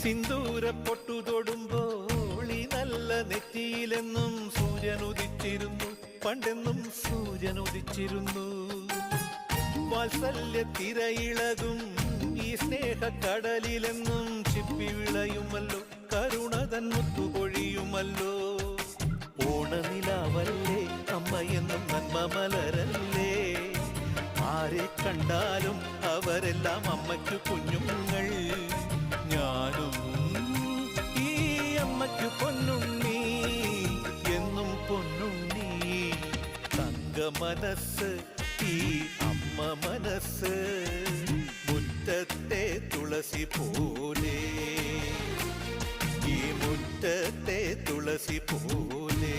സിന്ദൂര പൊട്ടു തൊടുമ്പോൾ ഈ നല്ല നെറ്റിയിലെന്നും സൂര്യൻ ഉദിച്ചിരുന്നു, പണ്ടെന്നും സൂര്യൻ ഉദിച്ചിരുന്നു. വാത്സല്യ തിരയിളകും ഈ സ്നേഹക്കടലിലെന്നും ചിപ്പി വിളയുമല്ലോ, കരുണതൻ മുത്തുപൊഴിയുമല്ലോ. ഓണനിലാവല്ലേ അമ്മയെന്നും നന്മ മലരല്ലേ, ആരെ കണ്ടാലും അവരെല്ലാം അമ്മയ്ക്കു കുഞ്ഞുങ്ങൾ. ഞാനും ഈ അമ്മയ്ക്കു പൊന്നുണ്ണി, എന്നും പൊന്നുണ്ണി. തങ്ക മനസ്സ് ഈ അമ്മ മനസ്സ്, മുറ്റത്തെ തുളസി പോലെ, ഈ മുറ്റത്തെ തുളസി പോലെ.